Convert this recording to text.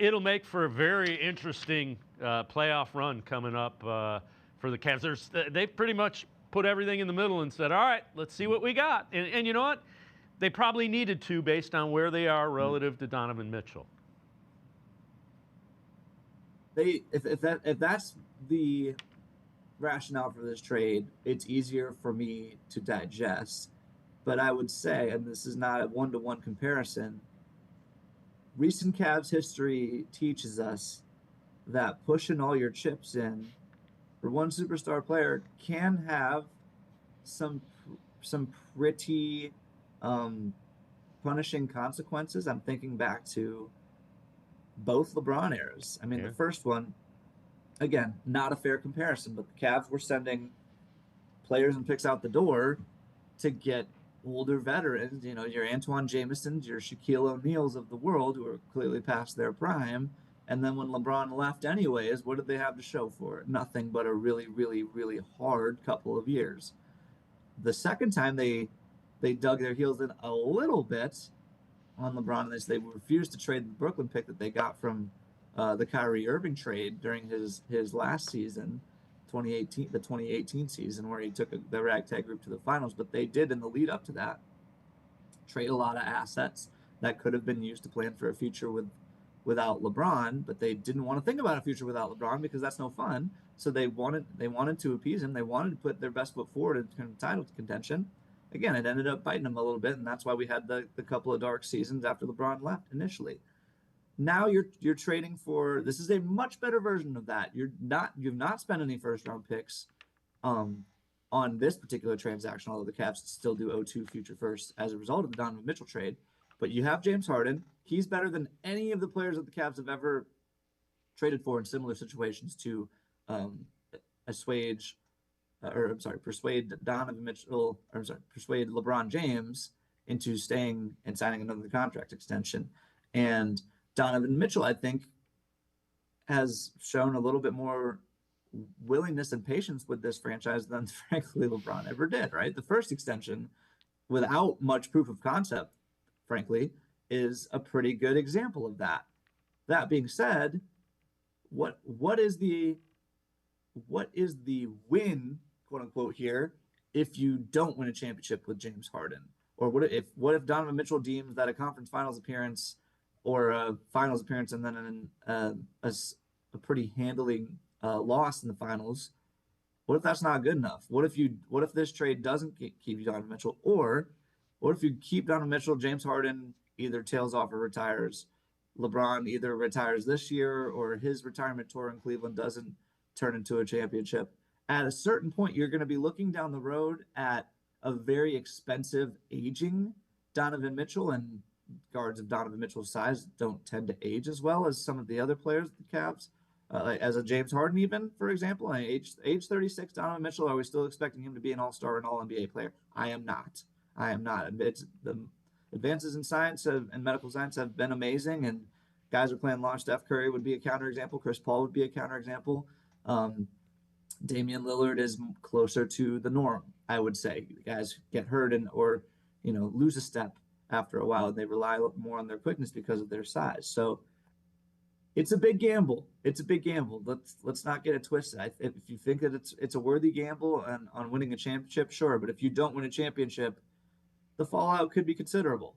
It'll make for a very interesting playoff run coming up for the Cavs. They've pretty much put everything in the middle and said, all right, let's see what we got. And you know what? They probably needed to based on where they are relative to Donovan Mitchell. If that's the rationale for this trade, it's easier for me to digest. But I would say, and this is not a one-to-one comparison, recent Cavs history teaches us that pushing all your chips in for one superstar player can have some some pretty um, punishing consequences. I'm thinking back to both LeBron eras. I mean, the Yeah. first one, again, not a fair comparison, but the Cavs were sending players and picks out the door to get older veterans, your Antoine Jamesons, your Shaquille O'Neals of the world who are clearly past their prime. And then when LeBron left anyways, what did they have to show for it? Nothing but a really, really, really hard couple of years. The second time they dug their heels in a little bit on LeBron, and they refused to trade the Brooklyn pick that they got from the Kyrie Irving trade during his last season, 2018, the 2018 season, where he took the ragtag group to the finals. But they did in the lead up to that trade a lot of assets that could have been used to plan for a future without LeBron, but they didn't want to think about a future without LeBron because that's no fun. So they wanted to appease him. They wanted to put their best foot forward in kind of title contention. Again, it ended up biting them a little bit, and that's why we had the couple of dark seasons after LeBron left initially. Now you're trading for, this is a much better version of that. You've not spent any first round picks um, on this particular transaction, although the Cavs still do owe two future firsts as a result of the Donovan Mitchell trade. But you have James Harden. He's better than any of the players that the Cavs have ever traded for in similar situations to um, assuage or I'm sorry, persuade Donovan Mitchell, or I'm sorry, persuade LeBron James into staying and signing another contract extension. And Donovan Mitchell, I think, has shown a little bit more willingness and patience with this franchise than frankly LeBron ever did, right? The first extension, without much proof of concept, frankly, is a pretty good example of that. That being said, what is the win, quote unquote, here if you don't win a championship with James Harden? Or what if Donovan Mitchell deems that a conference finals appearance or a finals appearance and then a pretty handling loss in the finals? What if that's not good enough? What if this trade doesn't keep you Donovan Mitchell, or what if you keep Donovan Mitchell, James Harden either tails off or retires? LeBron either retires this year or his retirement tour in Cleveland doesn't turn into a championship. At a certain point, you're going to be looking down the road at a very expensive aging Donovan Mitchell, and guards of Donovan Mitchell's size don't tend to age as well as some of the other players, the Cavs. Like as a James Harden, even for example, age 36, Donovan Mitchell. Are we still expecting him to be an All Star and All NBA player? I am not. I am not. It's the advances in science and medical science have been amazing, and guys are playing launch. Steph Curry would be a counterexample. Chris Paul would be a counterexample. Um, Damian Lillard is closer to the norm, I would say. Guys get hurt or lose a step after a while, and they rely more on their quickness because of their size. So it's a big gamble. It's a big gamble. Let's not get it twisted. If you think that it's a worthy gamble on winning a championship, sure. But if you don't win a championship, the fallout could be considerable.